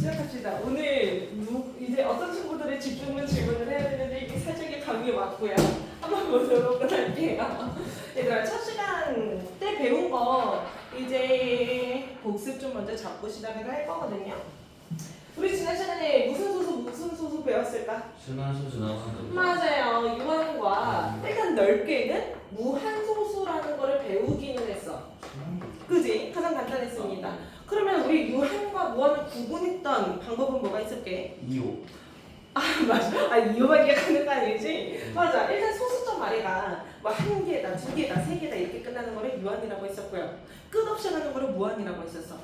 시작합시다. 오늘 이제 어떤 친구들의 집중문 질문을 해야 되는데 이게 살짝의 감이 왔고요. 한번 보도록 할게요. 얘들아, 첫 시간 때 배운 거 이제 복습 좀 먼저 잡고 시작을 할 거거든요. 우리 지난 시간에 무슨 소수 배웠을까? 순환소수. 맞아요. 유한과 일단 넓게는 무한소수라는 거를 배우기는 했어. 그지? 가장 간단했습니다. 그러면 우리 유한과 무한을 구분했던 방법은 뭐가 있을게? 이오. 아 맞아. 아 이거밖에 하는 거 아니지? 맞아. 일단 소수점 아래가 뭐 한 개다, 두 개다, 세 개다 이렇게 끝나는 거를 유한이라고 했었고요. 끝없이 가는 거를 무한이라고 했었어.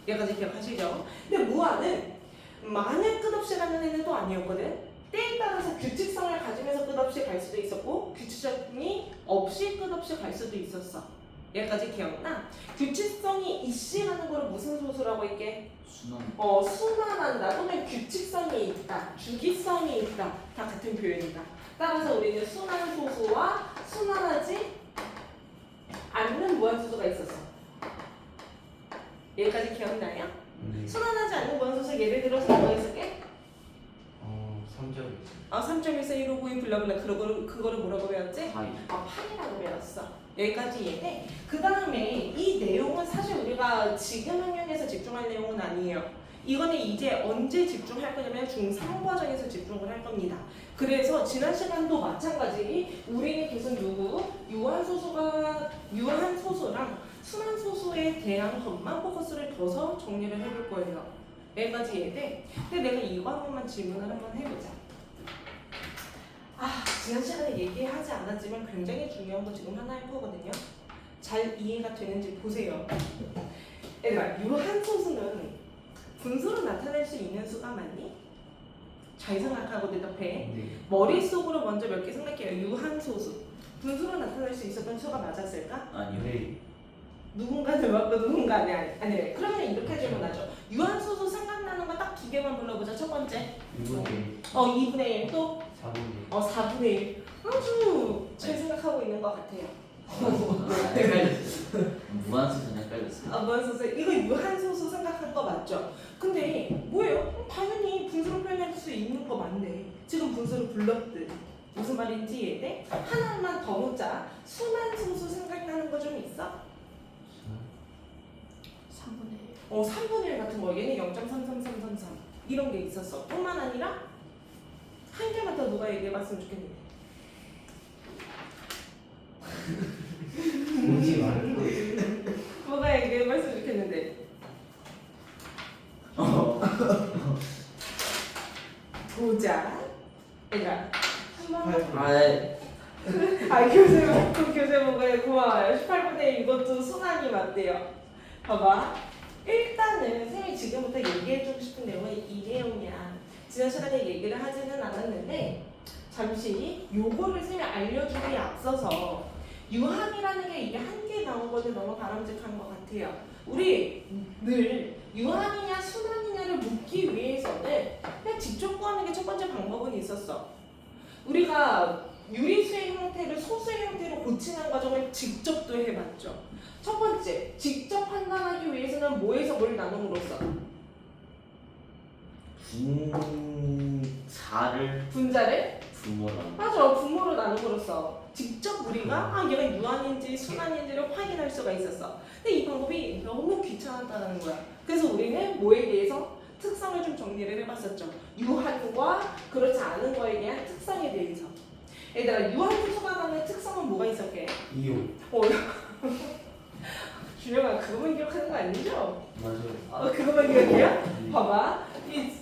여기까지 기억하시죠? 근데 무한은 만약 끝없이 가는 애는 또 아니었거든. 때에 따라서 규칙성을 가지면서 끝없이 갈 수도 있었고 규칙성이 없이 끝없이 갈 수도 있었어. 여기까지 기억나? 규칙성이 이씨라는 거를 무슨 소수라고 했게? 순환. 순환한다 또는 규칙성이 있다, 주기성이 있다 다 같은 표현이다. 따라서 우리는 순환소수와 순환하지 않는 무한소수가 있었어. 여기까지 기억나요? 네. 순환하지 않는 무한소수 예를 들어서 뭐가 있을게? 3점. 3.14 1 5 9 2 블라블라 그거를 뭐라고 배웠지? 하이. 8이라고 배웠어. 여기까지 이해돼? 그 다음에 이 내용은 사실 우리가 지금 학년에서 집중할 내용은 아니에요. 이거는 이제 언제 집중할 거냐면 중3 과정에서 집중을 할 겁니다. 그래서 지난 시간도 마찬가지 우리는 계속 유한소수랑 순환소수에 대한 것만 포커스를 둬서 정리를 해볼 거예요. 여기까지 이해돼? 근데 내가 이거 한 번만 질문을 한번 해보자. 지난 시간에 얘기하지 않았지만 굉장히 중요한 거 지금 하나 할 거거든요. 잘 이해가 되는지 보세요. 얘들아, 유한소수는 분수로 나타낼 수 있는 수가 맞니? 잘 생각하고 대답해. 네. 머릿속으로 먼저 몇 개 생각해요. 유한소수. 분수로 나타낼 수 있었던 수가 맞았을까? 아니요. 네. 누군가는 맞고 누군가는 아니. 그러면 이렇게 질문하죠. 유한소수 생각나는 거 딱 두 개만 불러보자. 첫 번째. 2분의 2분의 1 또? 4분의 4분의 1. 아주 잘 생각하고 있는 것 같아요. 헷갈렸어. 무한소수는 헷갈렸어. 무한소수. 이거 유한소수 생각한 거 맞죠? 근데 뭐예요? 당연히 분수로 표현할 수 있는 거 맞네. 지금 분수로 불렀듯. 무슨 말인지 이해돼? 하나만 더 묻자. 순환소수 생각나는 거 좀 있어? 3분의 1. 3분의 1 같은 거. 얘는 0.33333 이런 게 있었어. 뿐만 아니라 한 개만 더 누가 얘기해봤으면 좋겠는데. 공지 많은 거. 누가 얘기해봤으면 좋겠는데. 보자. 얘들아, 한번. 네. 교재 보고요. 고마워요. 18분의 1 이것도 순환이 맞대요. 봐봐. 일단은 쌤이 지금부터 얘기해주고 싶은 내용은 이 내용이야. 지난 시간에 얘기를 하지는 않았는데 잠시 요거를 쌤이 알려주기에 앞서서 유한이라는 게 이게 한 개 나온 것도 너무 바람직한 것 같아요. 우리 늘 유한이냐 순환이냐를 묻기 위해서는 그냥 직접 구하는 게 첫 번째 방법은 있었어. 우리가 유리수의 형태를 소수의 형태로 고치는 과정을 직접도 해봤죠. 첫 번째, 직접 판단하기 위해서는 뭐에서 뭘 나눔으로써? 분자를? 부모라. 맞아, 분모로 나눔으로써 직접 우리가 얘가 유한인지 순환인지를 확인할 수가 있었어. 근데 이 방법이 너무 귀찮았다는 거야. 그래서 우리는 뭐에 대해서 특성을 좀 정리를 해봤었죠. 유한과 그렇지 않은 거에 대한 특성에 대해서. 얘들아, 유한소수가 갖는 특성은 뭐가 있었게? 이오. 준영아, 그거만 기억하는 거 아니죠? 맞아요. 그거만 기억해요? 봐봐.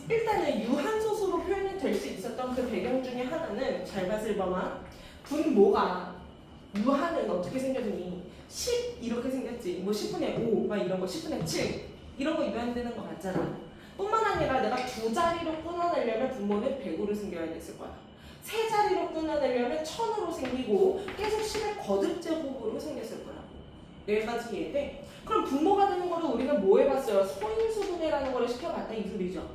일단은 유한소수로 표현이 될 수 있었던 그 배경 중에 하나는 잘 봤을 봐봐. 분모가 유한은 어떻게 생겼니? 10 이렇게 생겼지. 뭐 10분의 5 막 이런 거 10분의 7 이런 거 유한되는 거 맞잖아. 뿐만 아니라 내가 두 자리로 끊어내려면 분모는 100으로 생겨야 됐을 거야. 세 자리로 끊어내려면 1000으로 생기고 계속 10의 거듭제곱으로 생겼을 거야. 여기까지 이해돼? 그럼 분모가 되는 거를 우리는 뭐 해봤어요? 소인수분해라는 거를 시켜봤다 이 소리죠.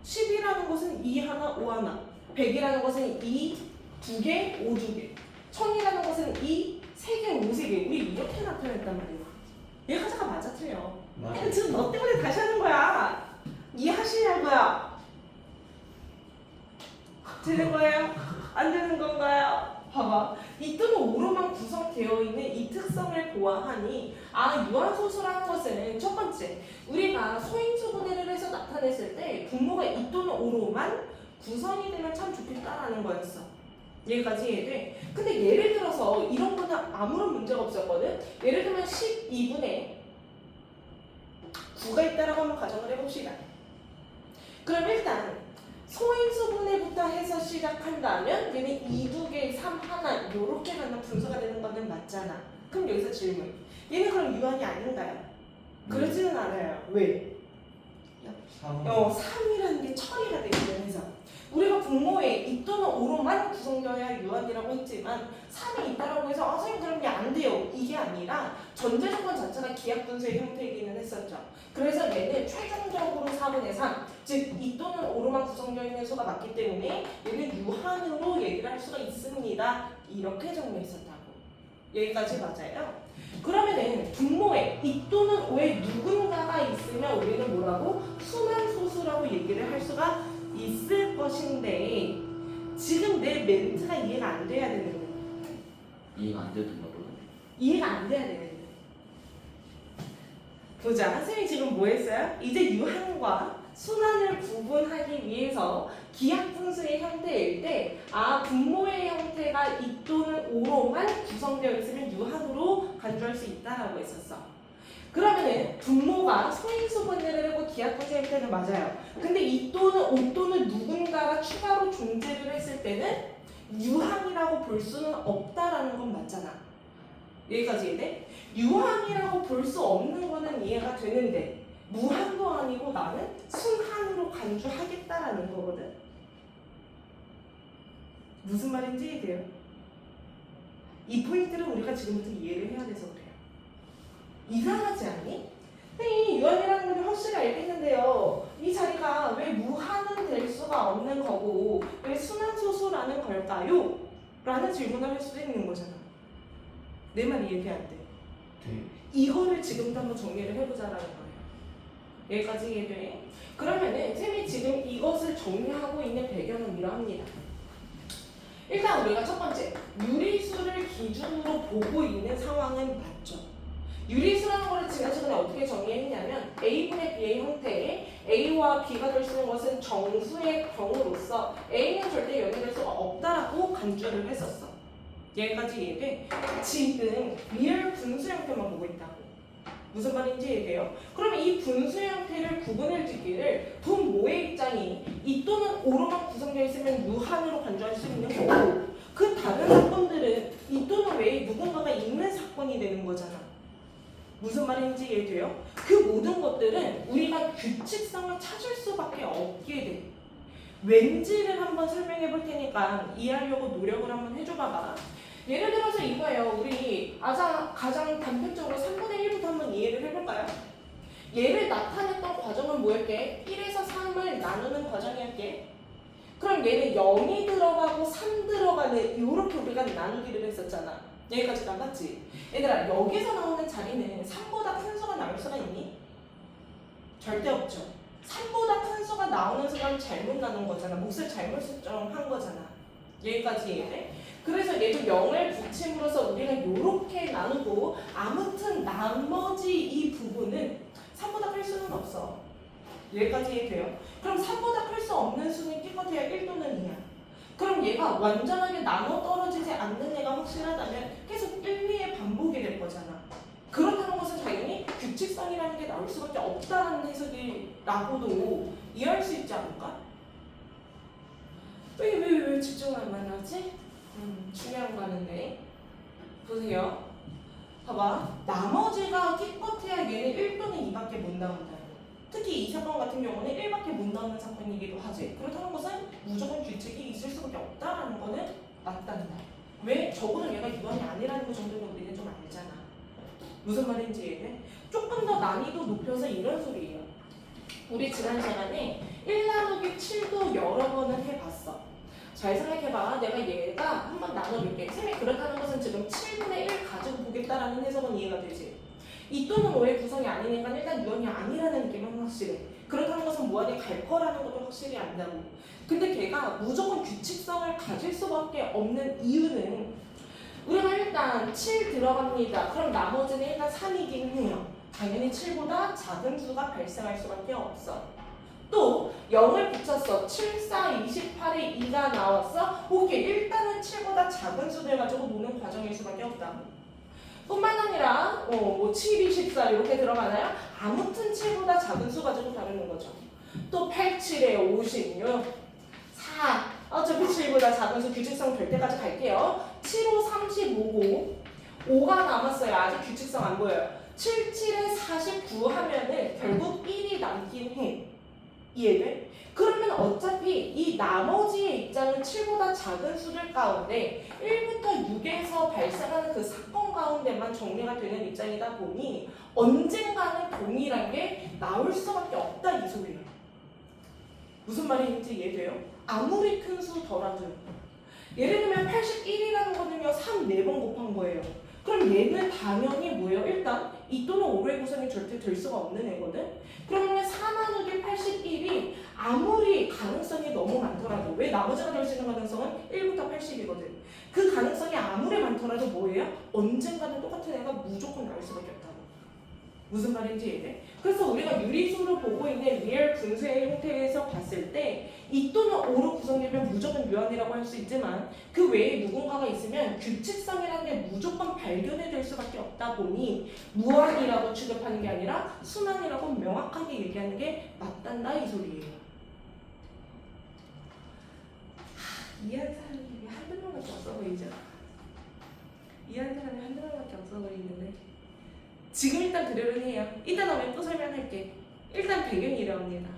10이라는 것은 2 하나, 5 하나. 100이라는 것은 2, 2개, 5, 2개. 1000이라는 것은 2, 3개, 5, 3개. 우리 이렇게 나타냈단 말이야. 얘 하자가 맞아 틀려. 지금 너 때문에 다시 하는 거야. 이해하시냐고요? 되는 거예요? 안 되는 건가요? 봐봐. 이 또는 오로만 구성되어 있는 이 특성을 보아하니 유한소수라는 것은 첫 번째 우리가 소인수분해를 해서 나타냈을 때 분모가 이 또는 오로만 구성이 되면 참 좋겠다라는 거였어. 여기까지 이해돼? 근데 예를 들어서 이런 거는 아무런 문제가 없었거든. 예를 들면 12분의 9가 있다라고 한번 가정을 해봅시다. 그럼 일단 소인수분해부터 해서 시작한다면 얘는 2, 2개, 3, 하나 요렇게 가는 분수가 되는 거는 맞잖아. 그럼 여기서 질문. 얘는 그럼 유한이 아닌가요? 그러지는 않아요. 왜? 3이라는 게 처리가 되기 위해서 우리가 분모에 이 또는 오로만 구성되어야 유한이라고 했지만 3이 있다라고 해서 선생님 그런 게 안 돼요. 이게 아니라 전제 조건 자체가 기하분수의 형태이기는 했었죠. 그래서 얘는 최종적으로 4분의 3, 즉 이 또는 오로만 구성되어 있는 수가 맞기 때문에 얘는 유한으로 얘기를 할 수가 있습니다. 이렇게 정리했었다고. 여기까지 맞아요? 그러면은 분모에 이 또는 오에 누군가가 있으면 우리는 뭐라고? 순환소수라고 얘기를 할 수가 있을 것인데 지금 내 멘트가 이해가 안 돼야 되는 거야. 이해가 안 되던가고요? 이해가 안 돼야 되는 거야. 보자. 선생님이 지금 뭐 했어요? 이제 유한과 순환을 구분하기 위해서 기하분수의 형태일 때 분모의 형태가 이 또는 오로만 구성되어 있으면 유한으로 간주할 수 있다라고 했었어. 그러면은 분모가 소인수분해를 하고 기하분수의 형태는 맞아요. 근데 이 또는 오 또는 누군가가 추가로 존재를 했을 때는 유한이라고 볼 수는 없다라는 건 맞잖아. 여기까지 이해돼? 유한이라고 볼 수 없는 거는 이해가 되는데 무한도 아니고 나는 순한으로 간주하겠다라는 거거든. 무슨 말인지 이해돼요? 이 포인트를 우리가 지금부터 이해를 해야 돼서 그래요. 이상하지 않니? 선생님 유한이라는 건 확실히 알겠는데요. 이 자리가 왜 무한은 될 수가 없는 거고 왜 순환소수라는 걸까요? 라는 질문을 할 수도 있는 거잖아. 내 말 이해돼 안 돼? 네. 이거를 지금부터 한번 정리를 해보자라는 거예요. 여기까지 이해돼? 그러면은 쌤이 지금 이것을 정리하고 있는 배경은 이러합니다. 일단 우리가 첫 번째 유리수를 기준으로 보고 있는 상황은 맞죠. 유리수라는 거를 지난 시간에 어떻게 정리했냐면 A분의 B의 형태에 A와 B가 될 수 있는 것은 정수의 경우로서 A는 절대 연결될 수가 없다라고 간주를 했었어. 여기까지 이해돼? 지금 리얼 분수 형태만 보고 있다고. 무슨 말인지 이해돼요? 그러면 이 분수 형태를 구분해 주기를 분모의 입장이 이 또는 오로만 구성되어 있으면 유한으로 간주할 수 있는 거고 그 다른 사건들은 이 또는 외에 누군가가 있는 사건이 되는 거잖아. 무슨 말인지 이해돼요? 그 모든 것들은 우리가 규칙성을 찾을 수밖에 없게 돼. 왠지를 한번 설명해 볼 테니까 이해하려고 노력을 한번 해줘 봐봐. 예를 들어서 이거예요. 우리 가장 단편적으로 3분의 1부터 한번 이해를 해볼까요? 얘를 나타냈던 과정은 뭐였게? 1에서 3을 나누는 과정이었게? 그럼 얘는 0이 들어가고 3 들어가는 이렇게 우리가 나누기를 했었잖아. 여기까지 나갔지? 얘들아 여기서 나오는 자리는 3보다 큰 수가 나올 수가 있니? 절대 없죠. 3보다 큰 수가 나오는 수가 잘못 나눈 거잖아. 몫을 잘못 설정한 거잖아. 여기까지 이해돼? 그래서 얘도 0을 붙임으로써 우리가 이렇게 나누고 아무튼 나머지 이 부분은 3보다 클 수는 없어. 여기까지 이해돼요? 그럼 3보다 클 수 없는 수는 기껏해야 1 또는 2야. 그럼 얘가 완전하게 나눠 떨어지지 않는 애가 확실하다면 계속 1, 2의 반복이 될 거잖아. 그렇다는 것은 당연히 규칙성이라는 게 나올 수밖에 없다는 해석이라고도 이해할 수 있지 않을까? 왜 집중을 안 하지? 중요한 거 하는데 보세요. 봐봐. 나머지가 기껏해야 얘는 1 또는 2밖에 못 나온다. 특히 이 사건 같은 경우는 1밖에 못 나오는 사건이기도 하지. 그렇다는 것은 무조건 규칙이 있을 수밖에 없다라는 거는 맞단다. 왜? 적어도 얘가 유한이 아니라는 거 정도는 우리는 좀 알잖아. 무슨 말인지 이해돼? 조금 더 난이도 높여서 이런 소리예요. 우리 지난 시간에 1 나누기 7도 여러 번은 해봤어. 잘 생각해봐. 내가 얘가 한번 나눠볼게. 쌤이 그렇다는 것은 지금 7분의 1 가지고 보겠다라는 해석은 이해가 되지. 이 또는 5의 구성이 아니니까 일단 유한이 아니라는 느낌은 확실해. 그렇다는 것은 뭐 무한히 갈 거라는 것도 확실히 안다고. 근데 걔가 무조건 규칙성을 가질 수밖에 없는 이유는 우리가 일단 7 들어갑니다. 그럼 나머지는 일단 3이긴 해요. 당연히 7보다 작은 수가 발생할 수밖에 없어. 또 0을 붙였어. 7, 4, 28에 2가 나왔어. 오케이. 일단은 7보다 작은 수들 가지고 노는 과정일 수밖에 없다. 뿐만 아니라 뭐 7, 24 이렇게 들어가나요? 아무튼 7보다 작은 수 가지고 다루는 거죠. 또 8, 7에 56, 4 어차피 7보다 작은 수 규칙성 될 때까지 갈게요. 7, 5, 35고 5가 남았어요. 아직 규칙성 안 보여요. 7, 7에 49 하면은 결국 1이 남긴 해. 이해돼? 그러면 어차피 이 나머지의 입장은 7보다 작은 수들 가운데 1부터 6에서 발생하는 그 사건 가운데만 정리가 되는 입장이다 보니 언젠가는 동일한 게 나올 수밖에 없다 이 소리예요. 무슨 말인지 이해돼요? 아무리 큰 수더라도 예를 들면 81이라는 거는요 3, 4번 곱한 거예요. 그럼 얘는 당연히 뭐예요? 일단 2 또는 5의 구성이 절대 될 수가 없는 애거든? 그러면 4 나누기 81이 아무리 가능성이 너무 많더라도 왜 나머지가 될 수 있는 가능성은 1부터 80이거든. 그 가능성이 아무리 많더라도 뭐예요? 언젠가는 똑같은 애가 무조건 나올 수밖에 없다고. 무슨 말인지 이해돼? 그래서 우리가 유리수로 보고 있는 리얼 분수의 형태에서 봤을 때 2 또는 5로 구성되면 무조건 유한이라고 할 수 있지만 그 외에 누군가가 있으면 규칙성이라는 게 무조건 발견이 될 수밖에 없다 보니 무한이라고 취급하는 게 아니라 순환이라고 명확하게 얘기하는 게 맞단다 이 소리예요. 이해하는 사람이 한두 명밖에 없어 보이죠? 이해하는 사람이 한두 명밖에 없어 보이는데 지금 일단 그대로 해요. 이따가 또 설명할게. 일단 배경이 이러합니다.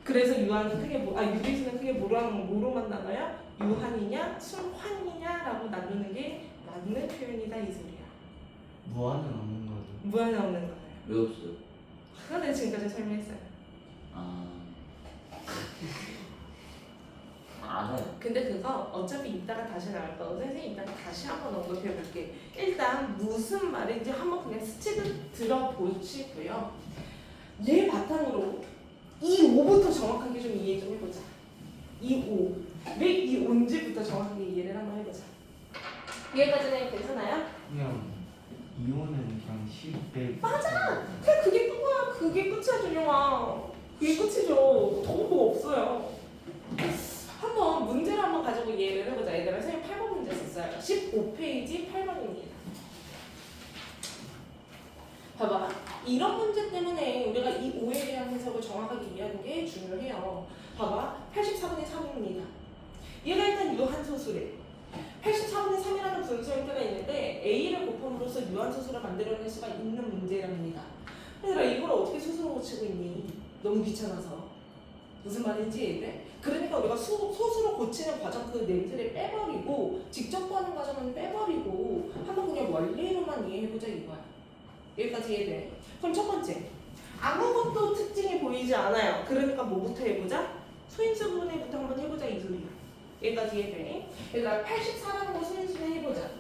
그래서 유한은 크게 유리수는 크게 뭐로만 나눠요? 유한이냐 순환이냐라고 나누는 게 맞는 표현이다 이 소리야. 무한은 없는 거죠. 무한은 없는 거예요. 왜 없어요? 그건 내가 지금까지 설명했어요. 알아요. 근데 그거 어차피 이따가 다시 나올 거고 선생님 이따가 다시 한번 언급해 볼게. 일단 무슨 말인지 한번 그냥 스치듯 들어보시고요. 얘 바탕으로 이 5부터 정확하게 좀 이해 좀 해보자. 이 5. 왜 이 5인지부터 정확하게 이해를 한번 해보자. 이해까지는 괜찮아요? 그냥 이혼은 그냥 10배 맞아! 그냥 그게 끝이야. 그게 끝이야 준영아. 그게 끝이죠. 더 뭐 없어요. 한번 문제를 한번 가지고 이해를 해보자. 얘들아 선생님 8번 문제 썼어요. 15페이지 8번입니다. 봐봐. 이런 문제 때문에 우리가 이 5에 대한 해석을 정확하게 이해하는 게 중요해요. 봐봐. 84분의 3입니다. 얘가 일단 유한소수래. 84분의 3이라는 분수 형태가 있는데 A를 곱함으로써 유한소수를 만들어낼 수가 있는 문제랍니다. 얘들아 이걸 어떻게 스스로 고치고 있니? 너무 귀찮아서. 무슨 말인지 이해돼? 그러니까 우리가 소수로 고치는 과정 그 냄새를 빼버리고 직접 구하는 과정은 빼버리고 한번 그냥 원리로만 이해해보자 이거야. 여기까지 이해돼? 그럼 첫 번째 아무것도 특징이 보이지 않아요. 그러니까 뭐부터 해보자? 소인수 분해부터 한번 해보자 이 소리야. 여기까지 이해돼? 얘들아 84라는 거 소인수분 해보자.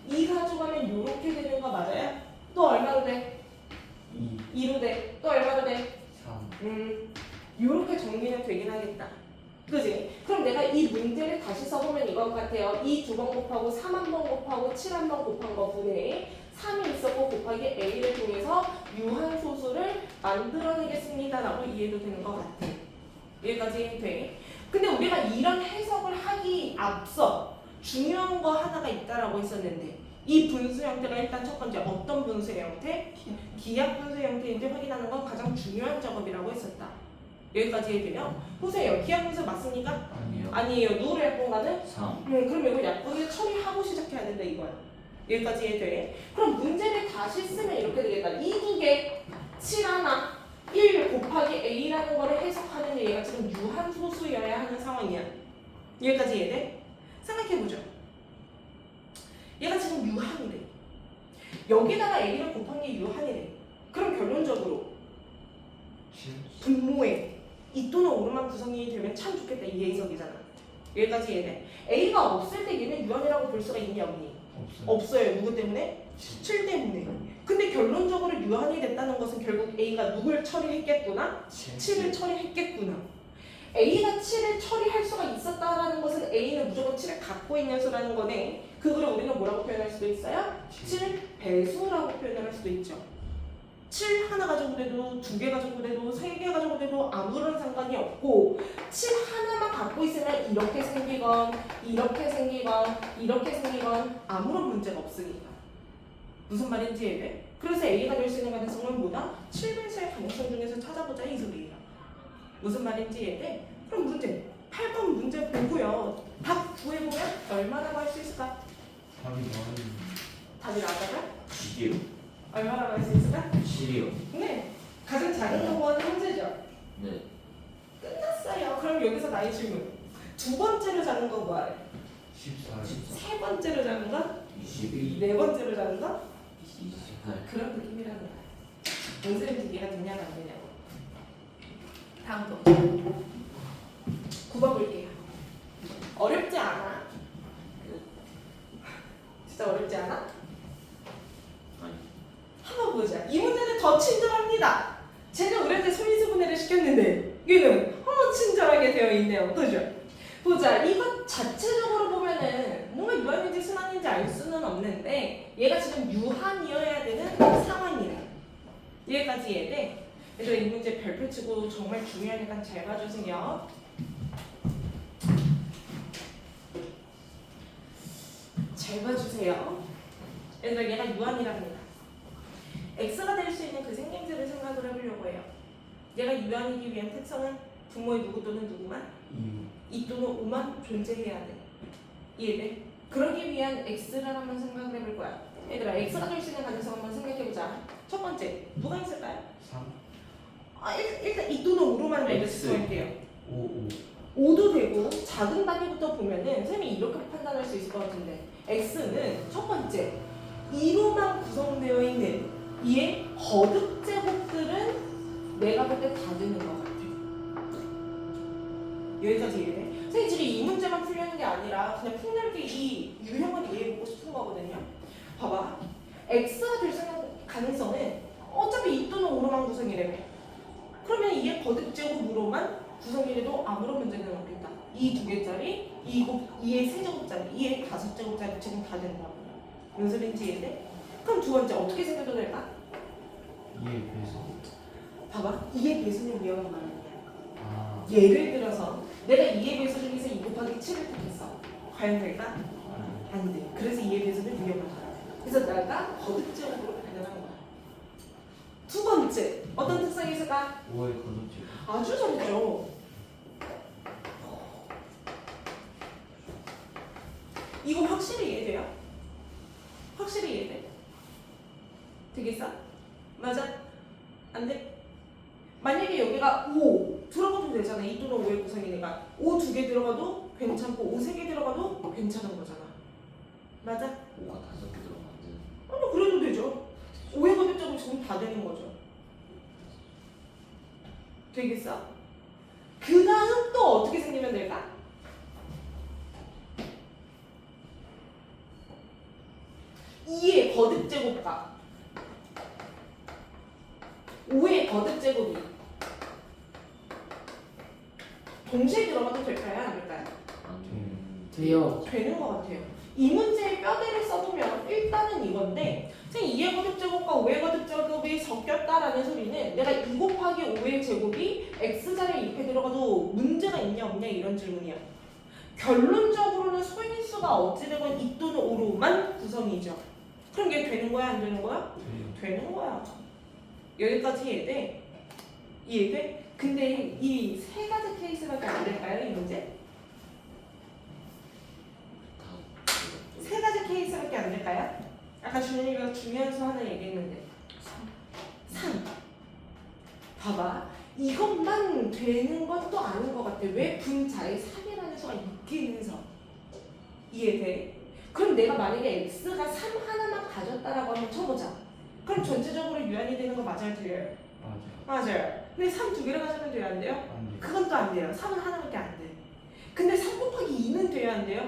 2 가져가면 요렇게 되는 거 맞아요? 또 얼마로 돼? 2로 돼. 또 얼마로 돼? 3 요렇게 정리는 되긴 하겠다. 그지? 그럼 내가 이 문제를 다시 써보면 이것 같아요. 2 두 번 곱하고 3 한 번 곱하고 7 한 번 곱한 거 분해 3이 있었고 곱하기 A를 통해서 유한소수를 만들어내겠습니다 라고 이해도 되는 것 같아. 여기까지 돼. 근데 우리가 이런 해석을 하기 앞서 중요한 거 하나가 있다라고 했었는데 이 분수 형태가 일단 첫 번째 어떤 분수의 형태? 기하 분수의 형태인지 확인하는 건 가장 중요한 작업이라고 했었다. 여기까지 해되면 보세요. 기하 분수 맞습니까? 아니요. 아니에요. 누구를 약분가는? 3. 그럼 이거 약분을 처리하고 시작해야 된다 이거야. 여기까지 해돼. 그럼 문제를 다시 쓰면 이렇게 되겠다. 이 두 개, 7 하나, 1 곱하기 A라는 거를 해석하는 얘가 지금 유한소수여야 하는 상황이야. 여기까지 이해돼? 생각해보죠. 얘가 지금 유한이래. 여기다가 A를 곱한 게 유한이래. 그럼 결론적으로 7 분모에 2 또는 5만 구성이 되면 참 좋겠다. 이 해석이잖아. 여기까지 이해돼? A가 없을 때 얘는 유한이라고 볼 수가 있니 없니? 없어요. 없어요. 누구 때문에? 7 때문에. 근데 결론적으로 유한이 됐다는 것은 결국 A가 누굴 처리했겠구나? 7을 처리했겠구나. A가 7을 처리할 수가 있었다라는 것은 A는 무조건 7을 갖고 있는 수라는 거네. 그거를 우리는 뭐라고 표현할 수도 있어요? 7 배수라고 표현할 수도 있죠. 7 하나 가지고 돼도 2개 가지고 돼도 3개 가지고 돼도 아무런 상관이 없고 7 하나만 갖고 있으면 이렇게 생기건 이렇게 생기건 이렇게 생기건 아무런 문제가 없으니까. 무슨 말인지 이해돼? 그래서 A가 될 수 있는 가능성은 뭐다? 7배수의 가능성 중에서 찾아보자 이 소리예요. 무슨 말인지 이해돼? 그럼 문제 8번 문제 보고요. 답 구해보면 얼마라고 할 수 있을까? 답이 많이. 답이 나다가 7이요. 얼마라고 할 수 있을까? 7이요. 네. 가장 작은 넘버는 문제죠. 네. 끝났어요. 그럼 여기서 나의 질문. 두 번째로 작은 건 뭐야? 14. 14. 세 번째로 작은 건? 22. 네 번째로 작은 건? 28. 그런 느낌이라는 거야. 문제는 두 개가 되냐가 안 되냐고. 다음 거. 9번 볼게요. 어렵지 않아. 진짜 어렵지 않아? 아니. 한번 보자. 이 문제는 더 친절합니다. 제가 우리한테 소인수분해를 시켰는데 얘는 친절하게 되어 있네요. 그죠? 보자. 이것 자체적으로 보면은 뭔가 유한인지 순한인지 알 수는 없는데 얘가 지금 유한이어야 되는 상황이네. 얘까지 이해돼? 그래서 이 문제 별표 치고 정말 중요하니까 잘 봐주세요. 잘 봐주세요. 그래서 얘가 유한이랍니다. X가 될 수 있는 그 생김새를 생각을 해보려고 해요. 얘가 유한이기 위한 특성은 분모의 누구 또는 누구만? 2 또는 5만 존재해야 돼. 이해돼? 그러기 위한 X를 한번 생각을 해볼 거야. 얘들아, X가 될 수 있는 가능성 한번 생각해보자. 첫 번째, 누가 있을까요? 3. 일단 2 또는 5로만 먼저 X. 집어볼게요. 5. 5도 되고 작은 단위부터 보면은 쌤이 이렇게 판단할 수 있을 것 같은데 X는 첫 번째 2로만 구성되어 있는 이의 거듭 제곱들은 내가 볼 때 다 되는 것 같아. 여기까지 이해돼? 선생님 지금 이 문제만 풀려는 게 아니라 그냥 폭넓게 이 유형을 이해해보고 싶은 거거든요. 봐봐. X가 될 수 있는 가능성은 어차피 2 또는 5로만 구성이래며. 그러면 이의 거듭 제곱으로만 구성이라도 아무런 문제는 없겠다. 이 두 개짜리, 이의 세 제곱짜리, 이의 다섯 제곱짜리 지금 다 된다고. 무슨 소리인지 이해돼? 그럼 두 번째 어떻게 생겨도 될까? 2의 배수. 봐봐. 2의 배수는 위험한 말이야. 아. 예를 들어서 내가 2의 배수 중에서 2 곱하기 7을 택했어. 과연 될까? 아. 안 돼. 그래서 2의 배수는 위험하다. 그래서 내가 거듭 제곱으로 가능한 거야. 두 번째 어떤 특성이 있을까? 5의 거듭제. 아주 잘했죠. 이거 확실히 이해돼요? 확실히 이해돼? 되겠어? 맞아? 안 돼? 만약에 여기가 5 들어가도 되잖아. 2 또는 5의 구성이니까 5 두 개 들어가도 괜찮고 5 세 개 들어가도 괜찮은 거잖아. 맞아? 5가 5개 들어가면 안 되는. 아니 그래도 되죠. 5의 거듭적으로 지금 다 되는 거죠. 되겠어? 그 다음 또 어떻게 생기면 될까? 이의 거듭 제곱과 5의 거듭 제곱이 동시에 들어가도 될까요? 안 될까요? 돼요. 되는 것 같아요. 이 문제의 뼈대를 써보면 일단은 이건데 선생님 2의 거듭 제곱과 5의 거듭 제곱이 섞였다라는 소리는 내가 2 곱하기 5의 제곱이 x자리에 입에 들어가도 문제가 있냐 없냐 이런 질문이야. 결론적으로는 소인수가 어찌되건 2 또는 5로만 구성이죠. 그럼 이게 되는 거야 안 되는 거야? 되는 거야. 여기까지 이해돼? 이해돼? 근데 이 세 가지 케이스밖에 안 될까요 이 문제? 세 가지 케이스밖에 안 될까요? 아까 준현이가 중요한 수 하나 얘기했는데 3 봐봐 이것만 되는 건 또 아닌 것 같아. 왜 분자에 3이라는 수가 있긴 해서 이해돼? 그럼 내가 만약에 x가 3 하나만 가졌다라고 한번 쳐보자. 그럼 전체적으로 유한이 되는 거 맞아요 틀려요? 맞아. 맞아요. 근데 3 두 개를 가지면 돼요 안 돼요? 안 돼. 그건 또 안 돼요. 3은 하나밖에 안 돼. 근데 3 곱하기 2는 돼요 안 돼요?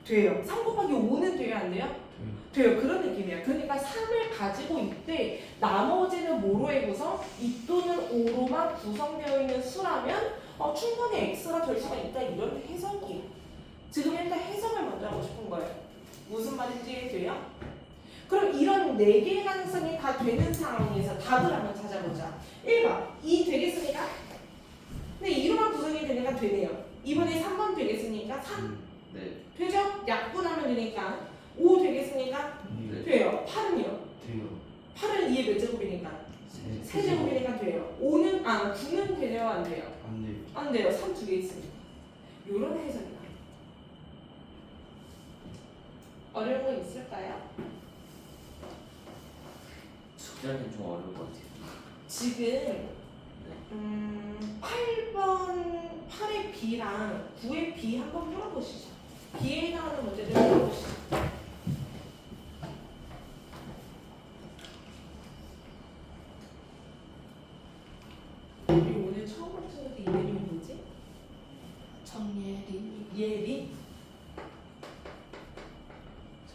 돼. 돼요. 3 곱하기 5는 돼요 안 돼요? 돼요. 그런 느낌이야. 그러니까 3을 가지고 있되 나머지는 뭐로 해고서 이 또는 오로만 구성되어 있는 수라면 충분히 x가 될 수가 있다. 이런 해석이에요. 지금 일단 해석을 먼저 하고 싶은 거예요. 무슨 말인지 돼요? 그럼 이런 4개의 가능성이 다 되는 상황에서 답을 한번 찾아보자. 1번 2 되겠습니까? 근데 2로만 구성이 되니까 되네요. 이번에 3번 되겠습니까? 3 네. 되죠? 약분하면 되니까 5 되겠습니까? 네. 돼요. 8은요? 돼요. 8은 2의 몇 제곱이니까? 세. 3제곱이니까 돼요. 9는 되네요? 안 돼요? 안 돼요. 안 돼요. 3 두 개 있으니까. 요런 해석이 나요. 어려운 거 있을까요? 숙제하기는 좀 어려울 것 같아요. 지금 8번 8의 B랑 9의 B 한번 풀어보시죠. B에 해당하는 문제들 풀어보시죠. 우리 오늘 처음으로 친구들 이름이 뭐지? 정예린. 예리?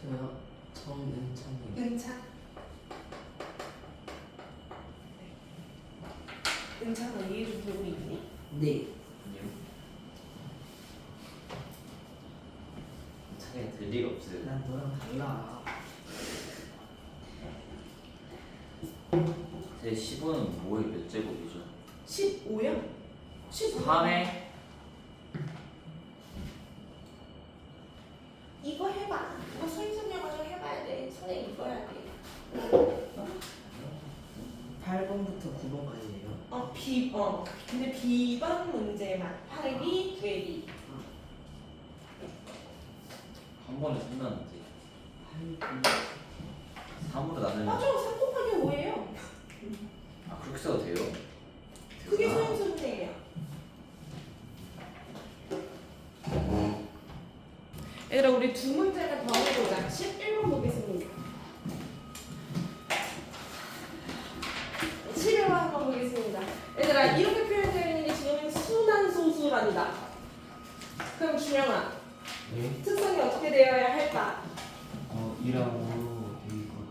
저요? 처음엔 참이. 은찬? 은찬 너 이해 좀 되고 있니? 네. 아니요. 차라리 될 리가 없어요. 난 너랑 달라. 제 15는 뭐의 몇 제곱이죠? 15요? 15? 3에 이거 해봐. 이거 소인선녀 과정 해봐야 돼. 손에 읽어야 돼. 8번부터 9번까지예요. 근데 B번 문제만 8이 9이 한 번에 끝났는데 3으로 나누면 맞아. 3 곱하기 5예요. 아 그렇게 써도 돼요? 그게 되구나. 소인선녀예요. 얘들아 우리 두 문제를 더 해보자. 11번 보겠습니다. 11번 한번 보겠습니다. 얘들아 이렇게 표현되어 있는 게 지금은 순환소수란다. 그럼 준영아 네. 특성이 어떻게 되어야 할까? 2랑 5로 돼 있고.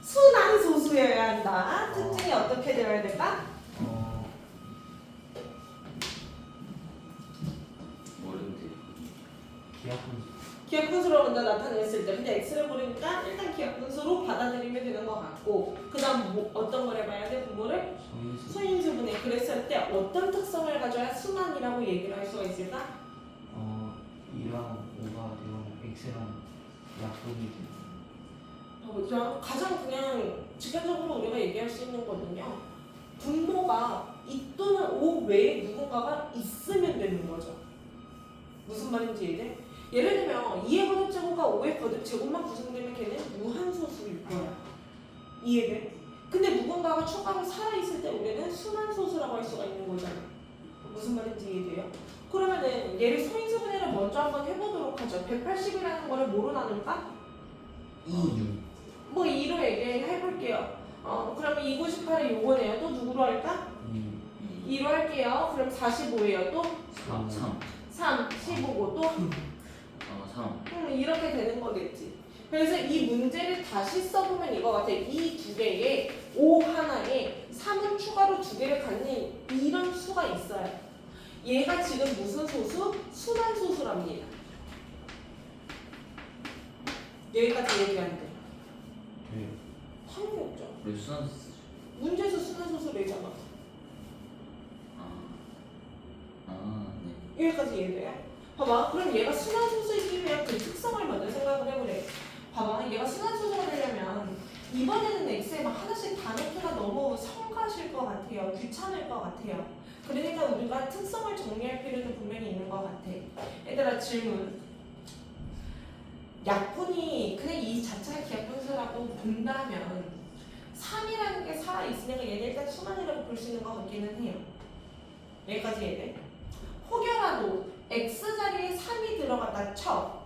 순환소수여야 한다. 특징이 어떻게 되어야 될까? 모르는데 기하분. 기하분수로 먼저 나타냈을 때 근데 x를 모르니까 일단 기하분수로 받아들이면 되는 것 같고 그 다음 어떤 걸 해봐야 돼? 분모를 소인수. 소인수분해 그랬을 때 어떤 특성을 가져야 순환이라고 얘기를 할 수가 있을까? 2랑 5가 되면 x랑 약분이 돼요. 그냥 가장 그냥 직관적으로 우리가 얘기할 수 있는 거는요 분모가 이 또는 오 외에 누군가가 있으면 되는 거죠. 무슨 말인지 이해돼? 예를 들면 2의 거듭제곱과 5의 거듭제곱만 구성되면 걔는 무한소수일 거야. 이해돼? 근데 누군가가 추가로 살아있을 때 우리는 순환소수라고 할 수가 있는 거잖아. 무슨 말인지 이해돼요? 그러면은 얘를 소인수분해를 먼저 한번 해보도록 하죠. 180이라는 거를 뭐로 나눌까? 2. 뭐 2로 얘기해볼게요. 그러면 298을 요거네요. 또 누구로 할까? 2로 할게요. 그럼 45예요. 또 3 3, 15고 또 3 이렇게 되는 거겠지. 그래서 이 문제를 다시 써보면 이거 같아. 이 두 개에 5 하나에 3은 추가로 두 개를 갖는 이런 수가 있어요. 얘가 지금 무슨 소수? 순환소수랍니다. 여기까지 얘기하는데 돼요. 당연히 없죠. 우리 순환 쓰죠. 문제에서 순환소수 내잖아. 네. 여기까지 이해돼요? 봐봐. 그럼 얘가 순환소수이기 위한 그 특성을 먼저 생각을 해보래. 봐봐. 얘가 순환소수가 되려면 이번에는 x에 막 하나씩 다 넣기가 너무 성가실 것 같아요. 귀찮을 것 같아요. 그러니까 우리가 특성을 정리할 필요도 분명히 있는 것 같아. 얘들아 질문. 약분이 그냥 이 자체가 기하분수라고 본다면 3이라는 게 살아있으니까 얘는 일단 순환이라고 볼 수 있는 것 같기는 해요. 여기까지 이해돼? 혹여라도 x자리에 3이 들어갔다 쳐.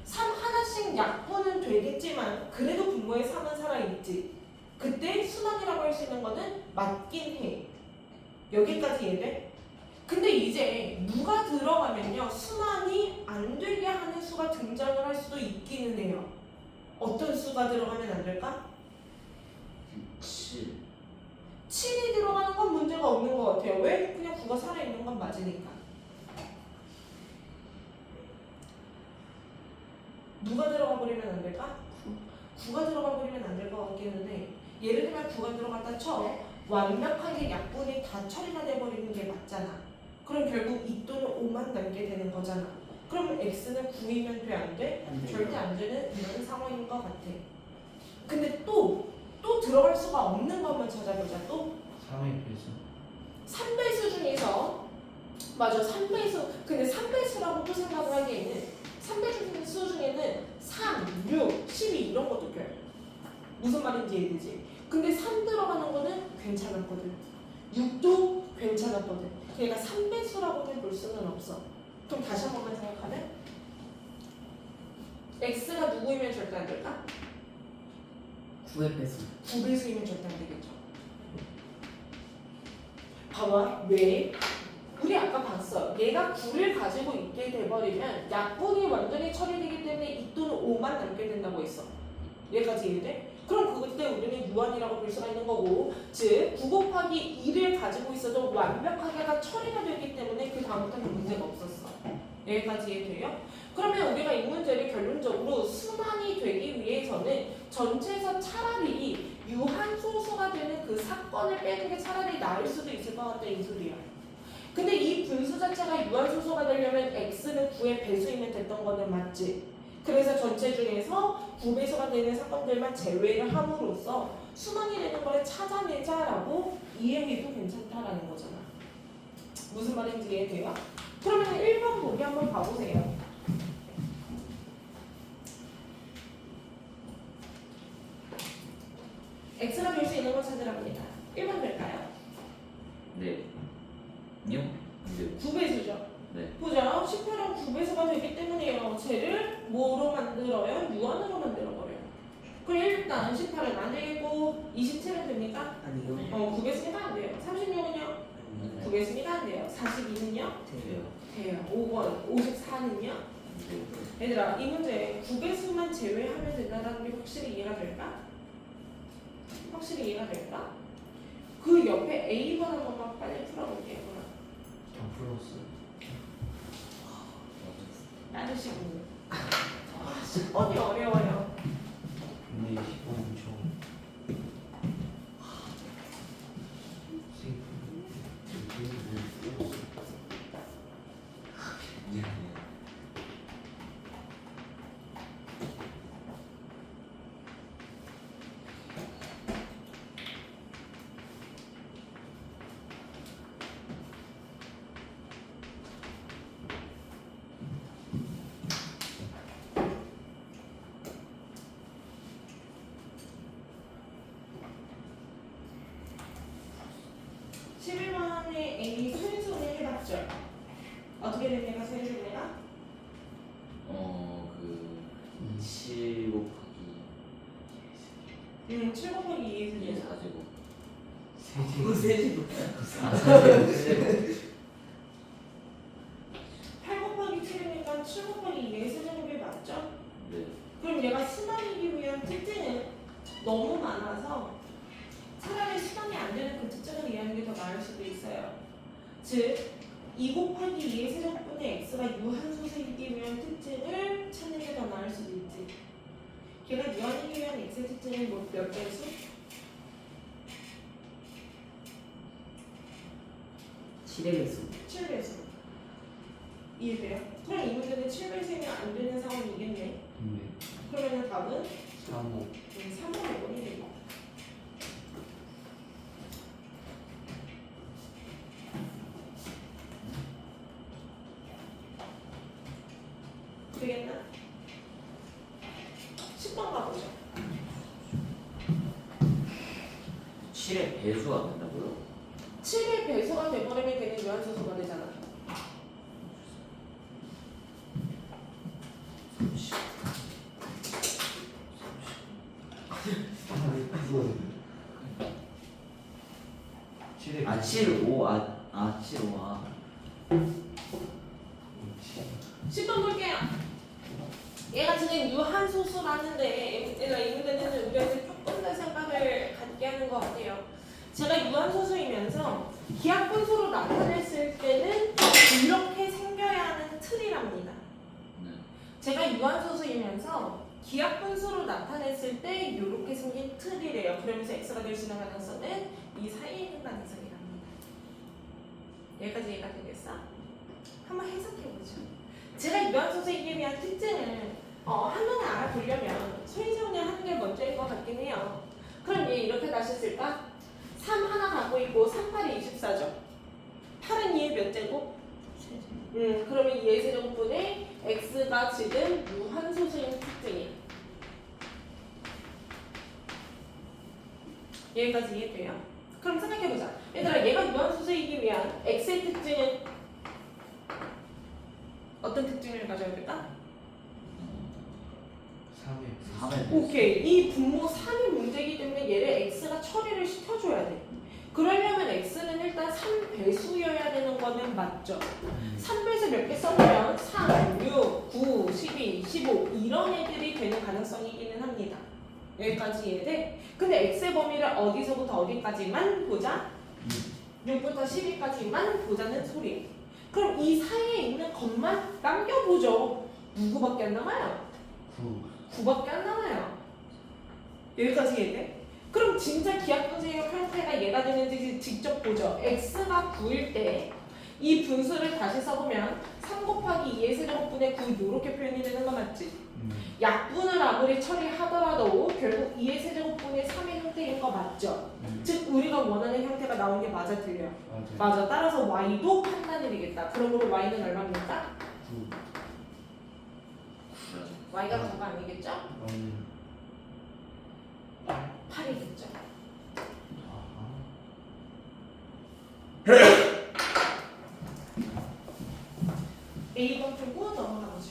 3 하나씩 약분은 되겠지만 그래도 분모에 3은 살아있지. 그때 순환이라고 할 수 있는 거는 맞긴 해. 여기까지 이해돼? 근데 이제 누가 들어가면요 순환이 안 되게 하는 수가 등장을 할 수도 있기는 해요. 어떤 수가 들어가면 안 될까? 7. 7이 들어가는 건 문제가 없는 것 같아요. 왜? 그냥 9가 살아있는 건 맞으니까. 누가 들어가 버리면 안 될까? 9가 들어가 버리면 안 될 것 같기는 해. 예를 들면 9가 들어갔다 쳐. 완벽하게 약분이 다 처리가 돼버리는 게 맞잖아. 그럼 결국 2 또는 5만 남게 되는 거잖아. 그러면 x는 9이면 돼, 안 돼? 안 돼요. 절대 안 되는 이런 상황인 것 같아. 근데 또 들어갈 수가 없는 것만 찾아보자. 또 3의 배수 3배수 중에서 맞아 3배수 근데 3배수라고 또 생각을 하기에는 3배수 중에는 3, 6, 12 이런 것도 껴요. 무슨 말인지 이해되지? 근데 3 들어가는 거는 괜찮았거든. 6도 괜찮았거든. 그러니까 3배수라고는 볼 수는 없어. 그럼 다시 한 번만 생각하면 x가 누구이면 절대 안 될까? 9의 배수. 9배수이면 절대 안 되겠죠. 봐봐. 왜? 우리 아까 봤어. 얘가 9를 가지고 있게 돼버리면 약분이 완전히 처리되기 때문에 2 또는 5만 남게 된다고 했어. 얘까지 이해돼? 그럼 그때 우리는 유한이라고 볼 수가 있는 거고, 즉 9 곱하기 2를 가지고 있어도 완벽하게 다 처리가 되기 때문에 그 다음부터는 문제가 없었어. 여기까지 이해돼요? 그러면 우리가 이 문제를 결론적으로 순환이 되기 위해서는 전체에서 차라리 유한소수가 되는 그 사건을 빼는 게 차라리 나을 수도 있을 것 같다 이 소리야. 근데 이 분수 자체가 유한소수가 되려면 x는 9의 배수이면 됐던 거는 맞지? 그래서 전체 중에서 9배수가 되는 사건들만 제외를 함으로써 순환이 되는 거를 찾아내자라고 이해해도 괜찮다라는 거잖아. 무슨 말인지 이해돼요? 그러면 1번 보기 한번 봐보세요. x가 될 수 있는 걸 찾으랍니다. 1번 될까요? 네. 요? 네. 9배수죠. 네. 보죠. 18은 9배수가 되기 때문에요. 쟤를 뭐로 만들어요? 유한으로 만들어버려요. 그럼 일단 18은 안 되겠고 27은 됩니까? 아니요. 9배수니까 안 돼요. 36은요? 9배수니까 안 돼요. 42는요? 돼요. 돼요. 5번 54는요? 네. 얘들아 이 문제 9배수만 제외하면 된다는 게 확실히 이해가 될까? 확실히 이해가 될까? 그 옆에 A번 한 번만 빨리 풀어볼게요. 더 플러스 나누시고 10번이 어려워요. 근데 10번 엄청 미안해요. A 소인수분의 해답죠. 어떻게 됩니까? 소인수분해가? 그 7 곱하기 7 곱하기 2의 2의 세제곱. 4제곱. 세제곱. 아, 4제곱. 8 곱하기 7이니까 7 곱하기 2의 세제곱이 맞죠? 네. 그럼 얘가 순환이기 위한 특징은 너무 많아서 차라리 수반이 안 되는 그 특징을 이해하는 게 더 나을 수도 있어요. 즉, 2 곱하기 2의 세제곱분의 x가 유한소수이기 위한 특징을 찾는 게 더 나을 수도 있지. 걔가 유한이기 위한 x의 특징은 몇 배수? 7의 배수. 7배수. 이해돼요? 그럼 이 문제는 7배수면 안 되는 상황이겠네. 네 그러면 답은 3호 3번 5번이 되겠다. 되겠나? 10번 가보죠. 7의 배수가 된다고요? 7의 배수가 돼버리면 걔는 유한소수가 되잖아. 30. 아, 7, 5. 7, 5. 10번 볼게요. 얘가 지금 유한소수라는데 얘가 이 문제는 우리가 이제 조금 더 생각을 갖게 하는 것 같아요. 제가 유한소수이면서 기하분수로 나타냈을 때는 이렇게 생겨야 하는 틀이랍니다. 네. 제가 유한소수이면서 기하분수로 나타냈을 때 이렇게 생긴 틀이래요. 그러면서 x가 될 수 있는 가능성은 이 사이에 있는 가능성이랍니다. 여기까지 이해가 되겠어? 한번 해석해보죠. 제가 유한소수이기에 대한 특징을 한눈에 알아보려면 소인정리 하는 게 먼저인 것 같긴 해요. 그럼 얘 이렇게 다시 쓸까? 3 하나 갖고 있고 3, 8이 24죠. 8은 2의 몇 제곱? 그러면 2의 세제곱분의 x가 지금 무한소수인 특징이야. 여기까지 이해돼요? 그럼 생각해보자. 얘들아, 얘가 무한소수이기 위한 x의 특징은 어떤 특징을 가져야 될까? 3의 3의 오케이. 이 분모 3이 문제이기 때문에 얘를 x가 처리를 시켜줘야 돼. 그러려면 x는 일단 3배수여야 되는 거는 맞죠? 3배수 몇 개 써보면 3, 6, 9, 12, 15 이런 애들이 되는 가능성이기는 합니다. 여기까지 이해돼? 근데 x의 범위를 어디서부터 어디까지만 보자? 6부터 12까지만 보자는 소리. 그럼 이 사이에 있는 것만 남겨보죠. 누구밖에 안 남아요? 9 9밖에 안 남아요. 여기까지 이해돼? 그럼 진짜 기하분수의 형태가 얘가 되는지 직접 보죠. x가 9일 때 이 분수를 다시 써보면 3 곱하기 2의 세제곱분의 9 이렇게 표현이 되는 거 맞지? 약분을 아무리 처리하더라도 결국 2의 세제곱분의 3의 형태인 거 맞죠? 즉 우리가 원하는 형태가 나온 게 맞아 틀려? 맞아요. 맞아. 따라서 y도 판단이 되겠다. 그러므로 y는 얼마입니까? 9 y가 9가 아니겠죠? Y는 8 8이겠죠. 아하 A번 풀고 넘어가보죠.